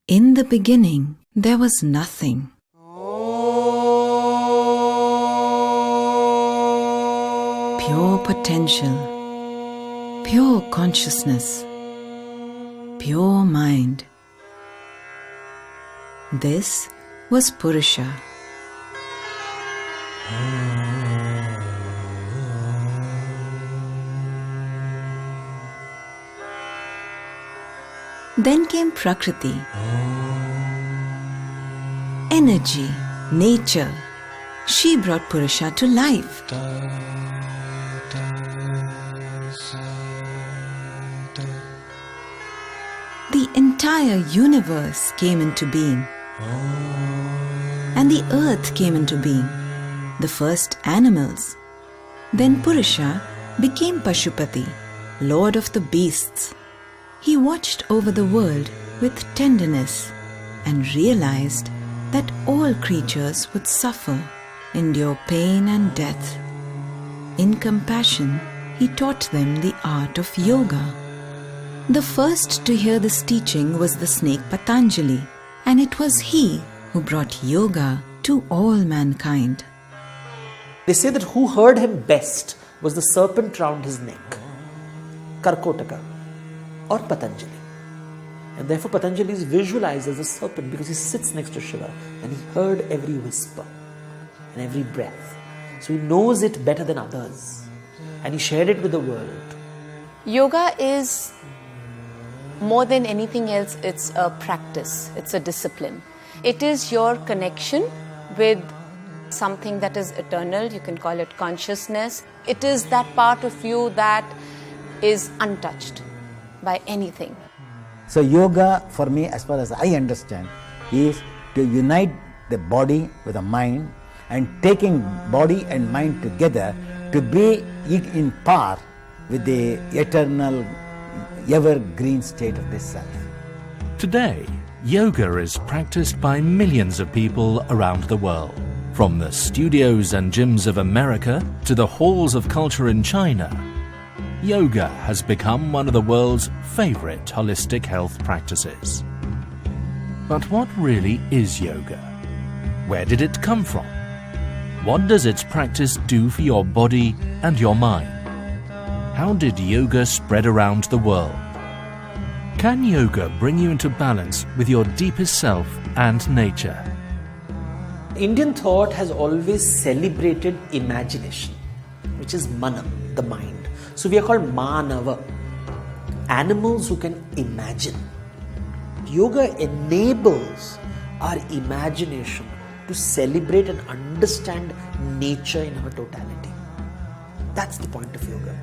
In the beginning, there was nothing. Pure potential, pure consciousness, pure mind. This was Purusha. Then came Prakriti, energy, nature. She brought Purusha to life. The entire universe came into being, and the earth came into being, the first animals. Then Purusha became Pashupati, lord of the beasts. He watched over the world with tenderness and realized that all creatures would suffer, endure pain and death. In compassion, he taught them the art of yoga. The first to hear this teaching was the snake Patanjali, and it was he who brought yoga to all mankind. They say that who heard him best was the serpent round his neck, Karkotaka, or Patanjali. And therefore Patanjali is visualized as a serpent because he sits next to Shiva and he heard every whisper and every breath. So he knows it better than others and he shared it with the world. Yoga is more than anything else, it's a practice, it's a discipline. It is your connection with something that is eternal, you can call it consciousness. It is that part of you that is untouched by anything. So yoga for me, as far as I understand, is to unite the body with the mind and taking body and mind together to be in par with the eternal, evergreen state of this self. Today, yoga is practiced by millions of people around the world. From the studios and gyms of America to the halls of culture in China, yoga has become one of the world's favorite holistic health practices. But what really is yoga? Where did it come from? What does its practice do for your body and your mind? How did yoga spread around the world? Can yoga bring you into balance with your deepest self and nature? Indian thought has always celebrated imagination, which is mana, the mind. So we are called Manava, animals who can imagine. Yoga enables our imagination to celebrate and understand nature in her totality. That's the point of yoga.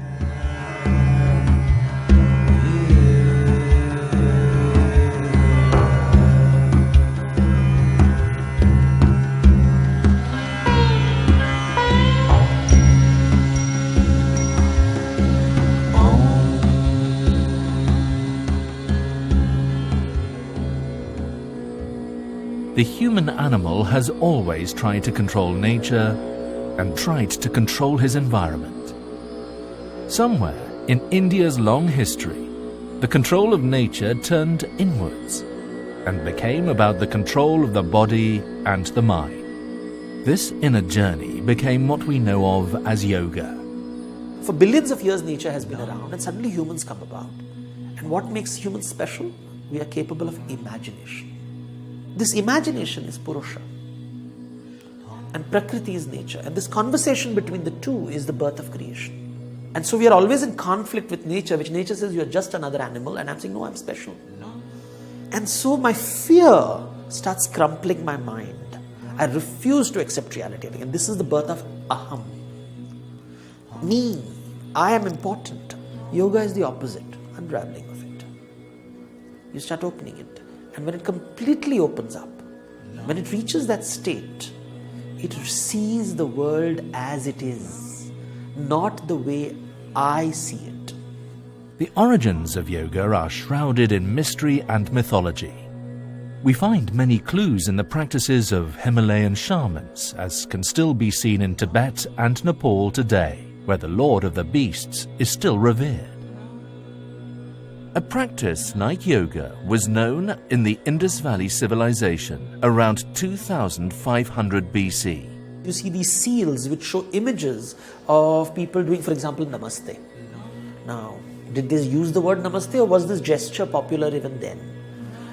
The human animal has always tried to control nature and tried to control his environment. Somewhere in India's long history, the control of nature turned inwards and became about the control of the body and the mind. This inner journey became what we know of as yoga. For billions of years, nature has been around and suddenly humans come about. And what makes humans special? We are capable of imagination. This imagination is Purusha. And Prakriti is nature. And this conversation between the two is the birth of creation. And so we are always in conflict with nature, which nature says you are just another animal, and I'm saying, no, I'm special. And so my fear starts crumpling my mind. I refuse to accept reality. And this is the birth of Aham. Me, I am important. Yoga is the opposite, unraveling of it. You start opening it. And when it completely opens up, when it reaches that state, it sees the world as it is, not the way I see it. The origins of yoga are shrouded in mystery and mythology. We find many clues in the practices of Himalayan shamans, as can still be seen in Tibet and Nepal today, where the Lord of the Beasts is still revered. A practice like yoga was known in the Indus Valley civilization around 2500 BC. You see these seals which show images of people doing, for example, Namaste. Now, did they use the word Namaste, or was this gesture popular even then?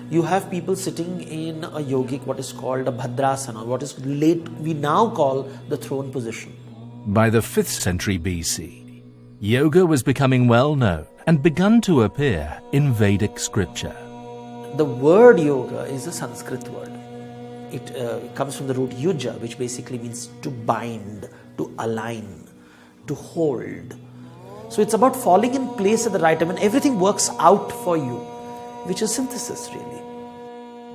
You have people sitting in a yogic, what is called a Bhadrasana, what is we now call the throne position. By the 5th century BC, yoga was becoming well known and begun to appear in Vedic scripture. The word yoga is a Sanskrit word. It comes from the root yuja, which basically means to bind, to align, to hold. So it's about falling in place at the right time, and everything works out for you, which is synthesis really.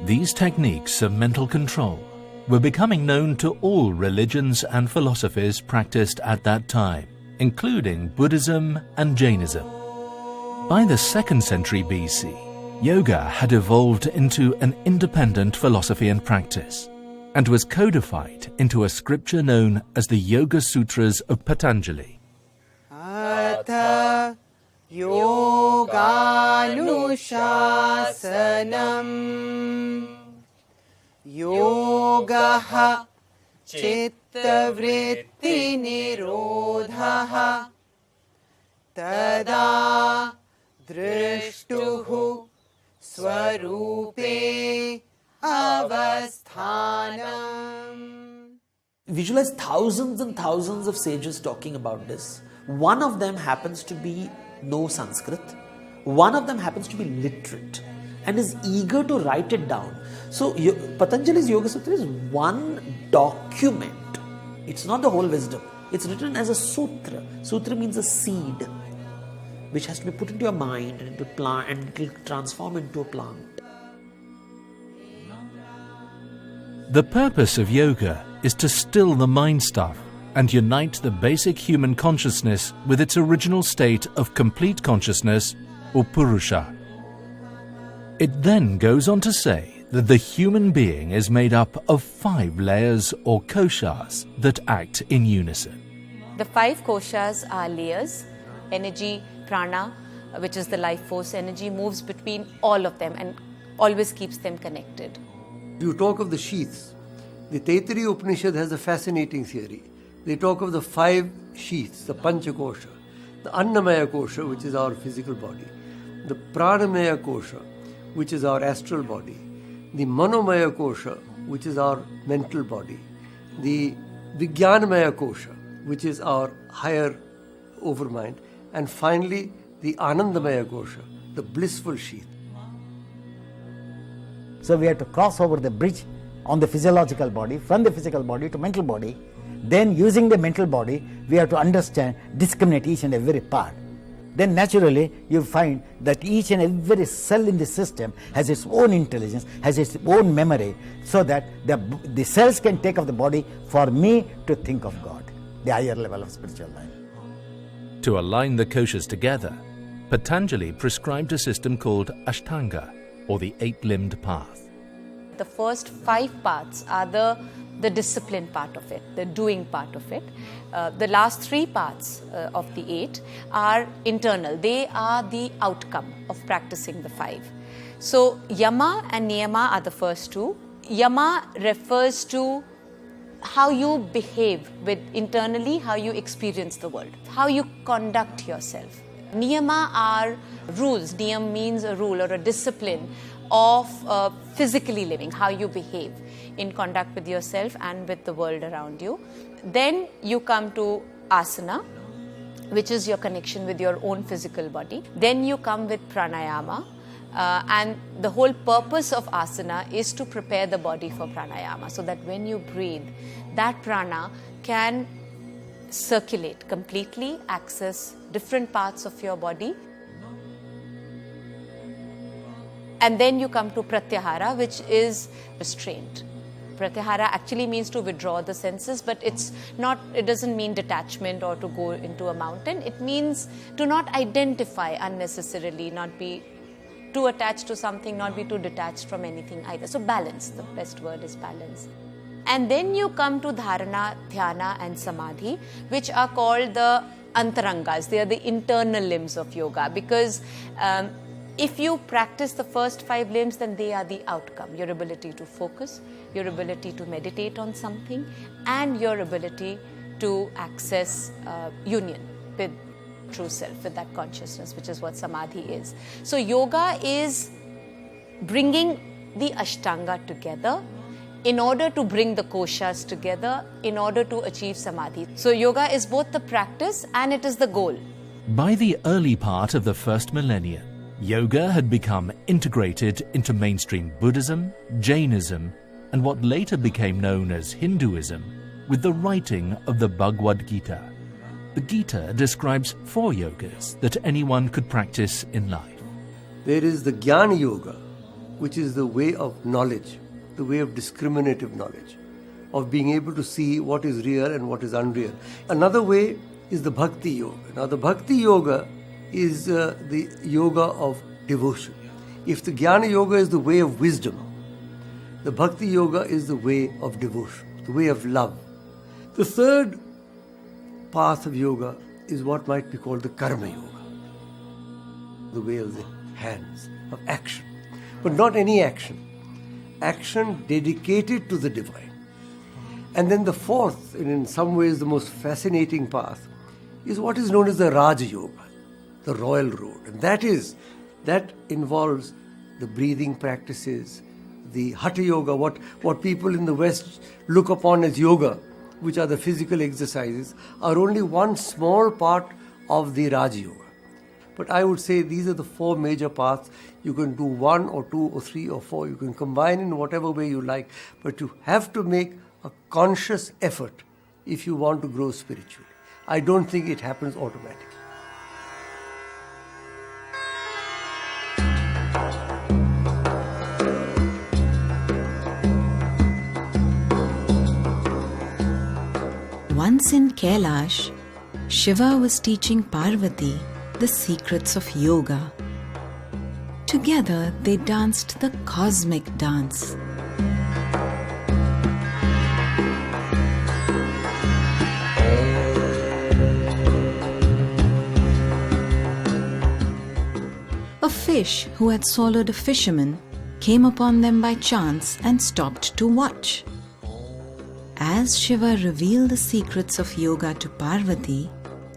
These techniques of mental control were becoming known to all religions and philosophies practiced at that time, including Buddhism and Jainism. By the 2nd century BC, yoga had evolved into an independent philosophy and practice, and was codified into a scripture known as the Yoga Sutras of Patanjali. Atha Yoganushāsanam Yogaha Chittavritti Nirodhaha Tada Drishtuhu Swarupe Avasthanam. Visualize thousands and thousands of sages talking about this. One of them happens to know Sanskrit. One of them happens to be literate and is eager to write it down. So Patanjali's Yoga Sutra is one document. It's not the whole wisdom. It's written as a sutra. Sutra means a seed, which has to be put into your mind and into plant, and it will transform into a plant. The purpose of yoga is to still the mind stuff and unite the basic human consciousness with its original state of complete consciousness, or Purusha. It then goes on to say that the human being is made up of 5 layers or koshas that act in unison. The 5 koshas are layers. Energy, prana, which is the life force energy, moves between all of them and always keeps them connected. You talk of the sheaths. The Taittiriya Upanishad has a fascinating theory. They talk of the 5 sheaths, the Panchakosha, the Annamaya Kosha, which is our physical body, the Pranamaya Kosha, which is our astral body, the Manomaya Kosha, which is our mental body, the Vijnanamaya Kosha, which is our higher overmind, and finally the Anandamaya Kosha, the blissful sheath. So we have to cross over the bridge on the physiological body, from the physical body to mental body. Then using the mental body, we have to understand, discriminate each and every part. Then naturally you find that each and every cell in the system has its own intelligence, has its own memory, so that the cells can take of the body for me to think of God, the higher level of spiritual life. To align the koshas together, Patanjali prescribed a system called Ashtanga, or the 8-limbed path. The first 5 parts are the discipline part of it, the doing part of it. The last 3 parts of the 8 are internal. They are the outcome of practicing the 5. So Yama and Niyama are the first 2. Yama refers to how you behave with internally, how you experience the world, how you conduct yourself. Niyama are rules. Niyam means a rule or a discipline of physically living, how you behave in conduct with yourself and with the world around you. Then you come to asana, which is your connection with your own physical body. Then you come with pranayama, and the whole purpose of asana is to prepare the body for pranayama, so that when you breathe, that prana can circulate completely, access different parts of your body. And then you come to pratyahara, which is restraint. Pratyahara actually means to withdraw the senses, but it doesn't mean detachment or to go into a mountain. It means to not identify unnecessarily, not be too attached to something, not be too detached from anything either. So balance, the best word is balance. And then you come to dharana, dhyana and samadhi, which are called the antarangas. They are the internal limbs of yoga, because If you practice the first 5 limbs, then they are the outcome. Your ability to focus, your ability to meditate on something, and your ability to access union with true self, with that consciousness, which is what samadhi is. So yoga is bringing the ashtanga together in order to bring the koshas together, in order to achieve samadhi. So yoga is both the practice and it is the goal. By the early part of the first millennium, yoga had become integrated into mainstream Buddhism, Jainism, and what later became known as Hinduism, with the writing of the Bhagavad Gita. The Gita describes 4 yogas that anyone could practice in life. There is the Jnana Yoga, which is the way of knowledge, the way of discriminative knowledge, of being able to see what is real and what is unreal. Another way is the Bhakti Yoga. Now, the Bhakti Yoga is the yoga of devotion. If the Jnana Yoga is the way of wisdom, the Bhakti Yoga is the way of devotion, the way of love. The third path of yoga is what might be called the Karma Yoga, the way of the hands, of action. But not any action. Action dedicated to the divine. And then the fourth, and in some ways the most fascinating path, is what is known as the Raja Yoga, the royal road. And that involves the breathing practices, the Hatha Yoga, what people in the West look upon as yoga, which are the physical exercises, are only one small part of the Raja Yoga. But I would say these are the 4 major paths. You can do 1 or 2 or 3 or 4. You can combine in whatever way you like. But you have to make a conscious effort if you want to grow spiritually. I don't think it happens automatically. Once in Kailash, Shiva was teaching Parvati the secrets of yoga. Together they danced the cosmic dance. A fish who had swallowed a fisherman came upon them by chance and stopped to watch. As Shiva revealed the secrets of yoga to Parvati,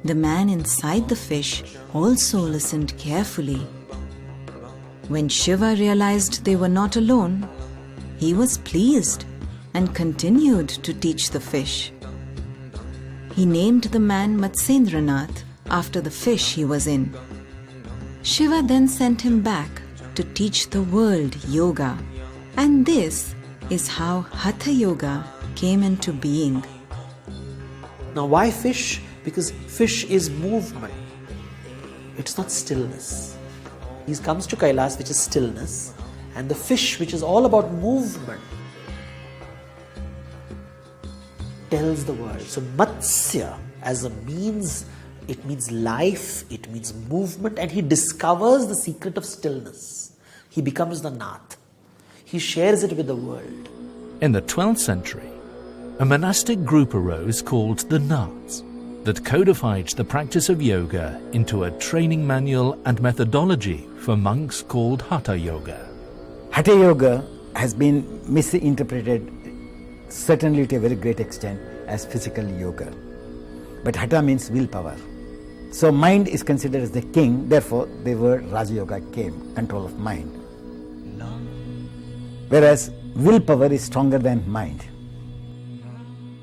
the man inside the fish also listened carefully. When Shiva realized they were not alone, he was pleased and continued to teach the fish. He named the man Matsyendranath after the fish he was in. Shiva then sent him back to teach the world yoga. And this is how Hatha Yoga came into being. Now, why fish? Because fish is movement. It's not stillness. He comes to Kailash, which is stillness, and the fish, which is all about movement, tells the world. So Matsya as a means, it means life, it means movement, and he discovers the secret of stillness. He becomes the Nath. He shares it with the world. In the 12th century, a monastic group arose called the Naths that codified the practice of yoga into a training manual and methodology for monks called Hatha Yoga. Hatha Yoga has been misinterpreted, certainly to a very great extent, as physical yoga. But Hatha means willpower. So mind is considered as the king, therefore the word Raja Yoga came, control of mind. Whereas willpower is stronger than mind.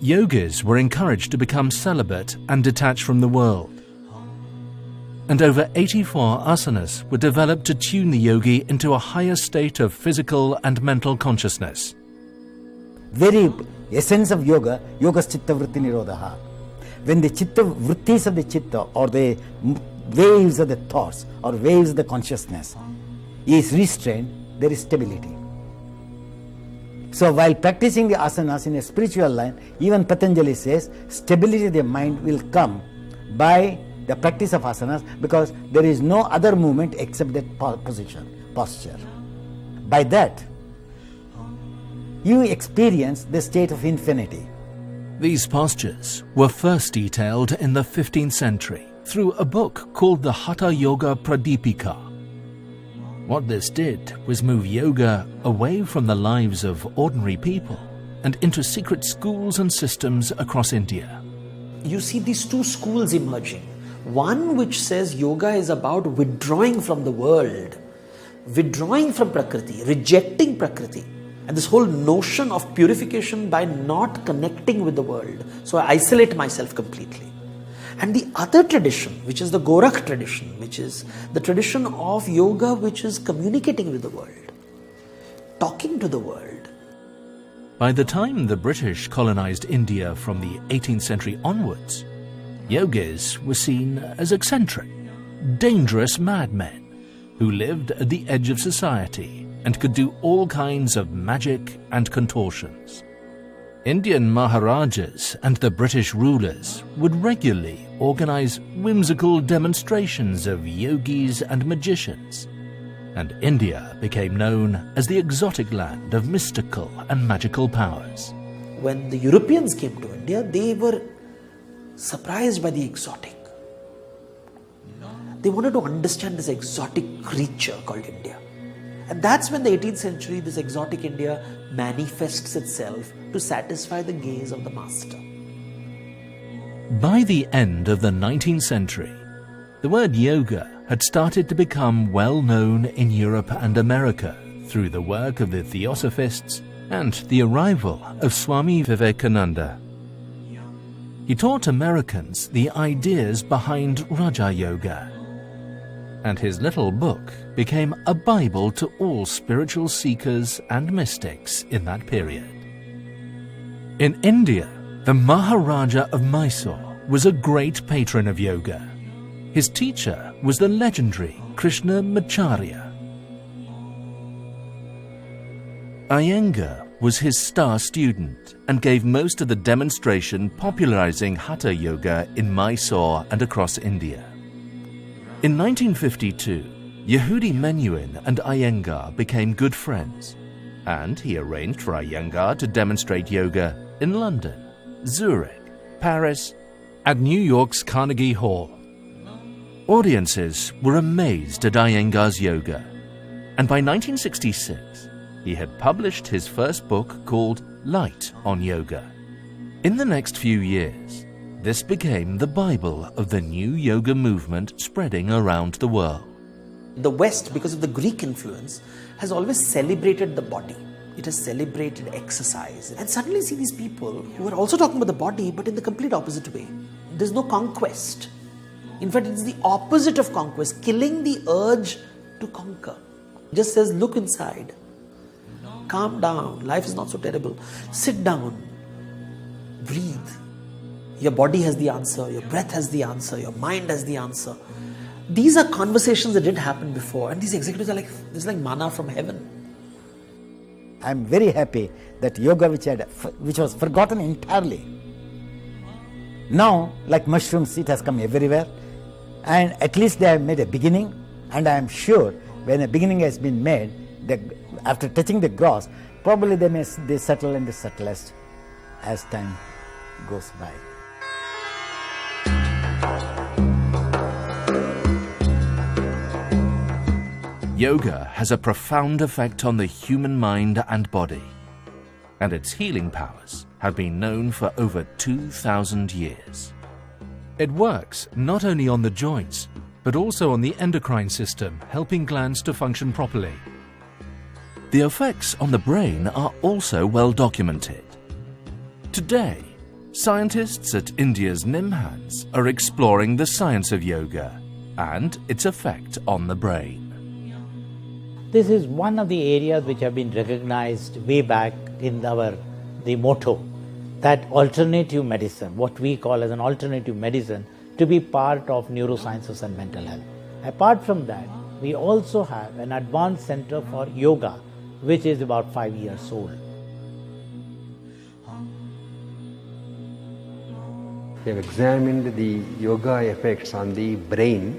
Yogis were encouraged to become celibate and detached from the world. And over 84 asanas were developed to tune the yogi into a higher state of physical and mental consciousness. Very essence of yoga, yoga's chitta vritti nirodha. When the chitta vrittis of the chitta, or the waves of the thoughts or waves of the consciousness is restrained, there is stability. So while practicing the asanas in a spiritual line, even Patanjali says stability of the mind will come by the practice of asanas, because there is no other movement except that posture. By that, you experience the state of infinity. These postures were first detailed in the 15th century through a book called the Hatha Yoga Pradipika. What this did was move yoga away from the lives of ordinary people and into secret schools and systems across India. You see these two schools emerging. One which says yoga is about withdrawing from the world, withdrawing from Prakriti, rejecting Prakriti. And this whole notion of purification by not connecting with the world. So I isolate myself completely. And the other tradition, which is the Gorakh tradition, which is the tradition of yoga which is communicating with the world, talking to the world. By the time the British colonized India from the 18th century onwards, yogis were seen as eccentric, dangerous madmen who lived at the edge of society and could do all kinds of magic and contortions. Indian Maharajas and the British rulers would regularly organize whimsical demonstrations of yogis and magicians, and India became known as the exotic land of mystical and magical powers. When the Europeans came to India, they were surprised by the exotic. They wanted to understand this exotic creature called India. And that's when the 18th century, this exotic India manifests itself to satisfy the gaze of the master. By the end of the 19th century, the word yoga had started to become well known in Europe and America through the work of the Theosophists and the arrival of Swami Vivekananda. He taught Americans the ideas behind Raja Yoga, and his little book became a Bible to all spiritual seekers and mystics in that period. In India, the Maharaja of Mysore was a great patron of yoga. His teacher was the legendary Krishnamacharya. Iyengar was his star student and gave most of the demonstration popularizing Hatha Yoga in Mysore and across India. In 1952, Yehudi Menuhin and Iyengar became good friends, and he arranged for Iyengar to demonstrate yoga in London, Zurich, Paris, and New York's Carnegie Hall. Audiences were amazed at Iyengar's yoga, and by 1966, he had published his first book called Light on Yoga. In the next few years, this became the Bible of the new yoga movement spreading around the world. The West, because of the Greek influence, has always celebrated the body. It has celebrated exercise. And suddenly see these people who are also talking about the body, but in the complete opposite way. There's no conquest. In fact, it's the opposite of conquest, killing the urge to conquer. It just says, look inside. Calm down. Life is not so terrible. Sit down. Breathe. Your body has the answer, your breath has the answer, your mind has the answer. These are conversations that didn't happen before, and these executives are like, this is like manna from heaven. I'm very happy that yoga, which was forgotten entirely, now, like mushrooms, it has come everywhere, and at least they have made a beginning, and I am sure when a beginning has been made, after touching the gross, probably they settle in the subtlest as time goes by. Yoga has a profound effect on the human mind and body, and its healing powers have been known for over 2,000 years. It works not only on the joints, but also on the endocrine system, helping glands to function properly. The effects on the brain are also well documented. Today, scientists at India's NIMHANS are exploring the science of yoga and its effect on the brain. This is one of the areas which have been recognized way back in the motto that alternative medicine, what we call as an alternative medicine, to be part of neurosciences and mental health. Apart from that, we also have an advanced center for yoga, which is about 5 years old. We have examined the yoga effects on the brain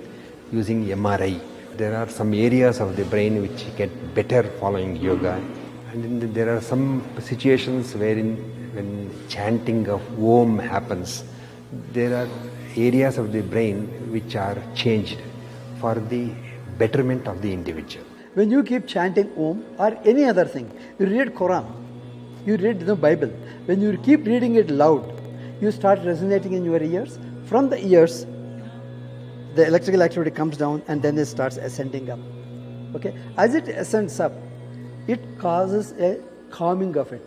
using MRI. There are some areas of the brain which get better following yoga, and there are some situations wherein when chanting of Om happens, there are areas of the brain which are changed for the betterment of the individual. When you keep chanting Om or any other thing, you read Quran, you read the Bible. When you keep reading it loud, you start resonating in your ears. From the ears, the electrical activity comes down and then it starts ascending up. Okay? As it ascends up, it causes a calming of it.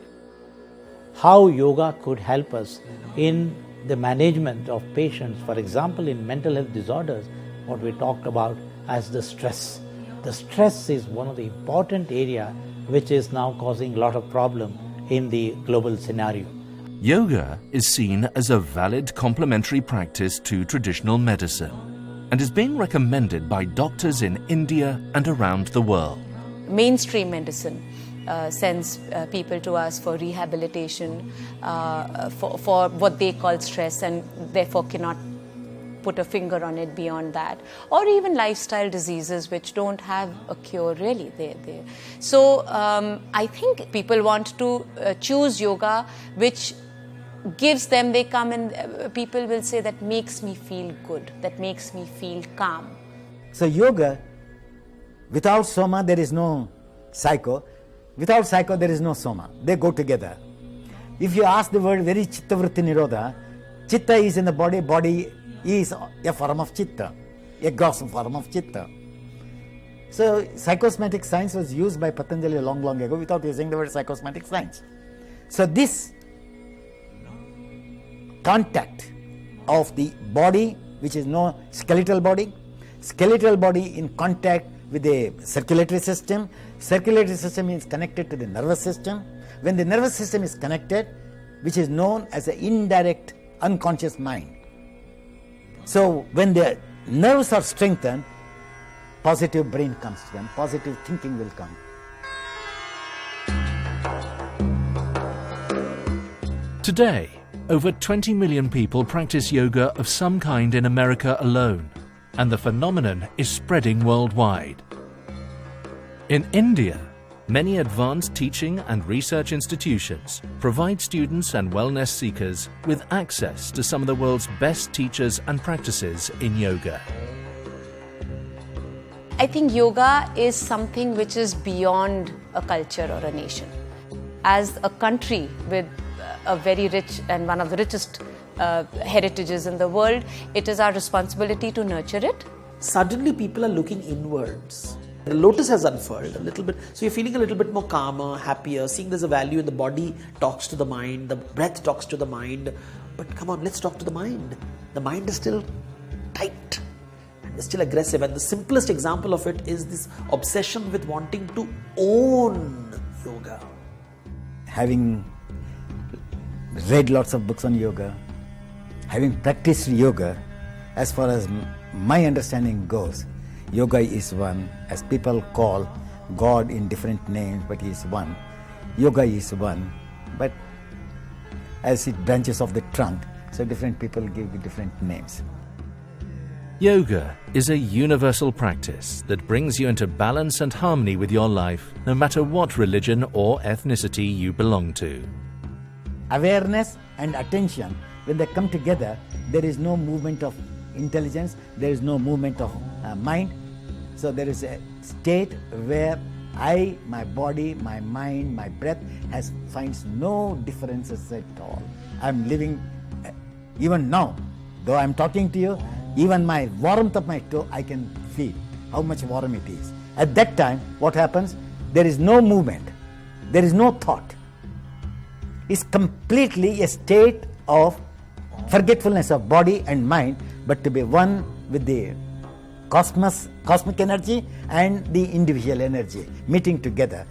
How yoga could help us in the management of patients, for example, in mental health disorders, what we talked about as the stress. The stress is one of the important area which is now causing a lot of problem in the global scenario. Yoga is seen as a valid complementary practice to traditional medicine and is being recommended by doctors in India and around the world. Mainstream medicine sends people to us for rehabilitation, for what they call stress, and therefore cannot put a finger on it beyond that, or even lifestyle diseases which don't have a cure really. So I think people want to choose yoga which gives them, they come and people will say that makes me feel good, that makes me feel calm. So yoga, without soma there is no psycho, without psycho there is no soma. They go together. If you ask the word very chitta vritti nirodha, chitta is in the body, body is a form of chitta, a gross form of chitta. So psychosomatic science was used by Patanjali long ago without using the word psychosomatic science. So this contact of the body, which is no skeletal body in contact with the circulatory system is connected to the nervous system. When the nervous system is connected, which is known as the indirect unconscious mind. So when the nerves are strengthened, positive brain comes to them, positive thinking will come. Today, over 20 million people practice yoga of some kind in America alone, and the phenomenon is spreading worldwide. In India, many advanced teaching and research institutions provide students and wellness seekers with access to some of the world's best teachers and practices in yoga. I think yoga is something which is beyond a culture or a nation. As a country with a very rich and one of the richest heritages in the world, it is our responsibility to nurture it. Suddenly people are looking inwards. The lotus has unfurled a little bit, so you're feeling a little bit more calmer, happier, seeing there's a value in the body talks to the mind, the breath talks to the mind. But come on, let's talk to the mind. The mind is still tight and it's still aggressive, and the simplest example of it is this obsession with wanting to own yoga. Having read lots of books on yoga, having practiced yoga, as far as my understanding goes, yoga is one, as people call God in different names, but He is one. Yoga is one, but as it branches off the trunk, so different people give it different names. Yoga is a universal practice that brings you into balance and harmony with your life, no matter what religion or ethnicity you belong to. Awareness and attention, when they come together, there is no movement of intelligence, there is no movement of mind. So there is a state where my body, my mind, my breath finds no differences at all. I'm living, even now, though I'm talking to you, even my warmth of my toe, I can feel how much warm it is. At that time, what happens? There is no movement, there is no thought. It's completely a state of forgetfulness of body and mind, but to be one with the cosmic energy and the individual energy meeting together.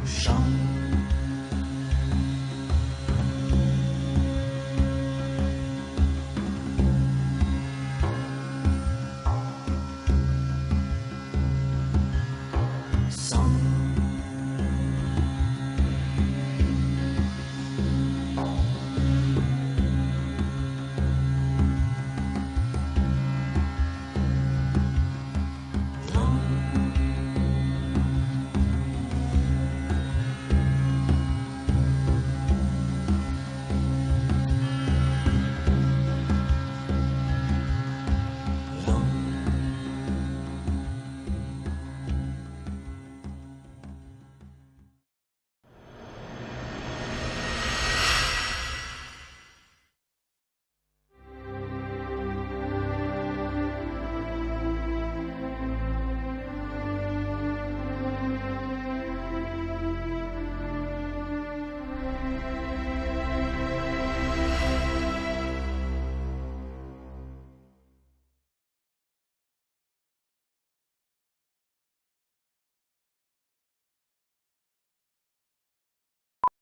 Shanti.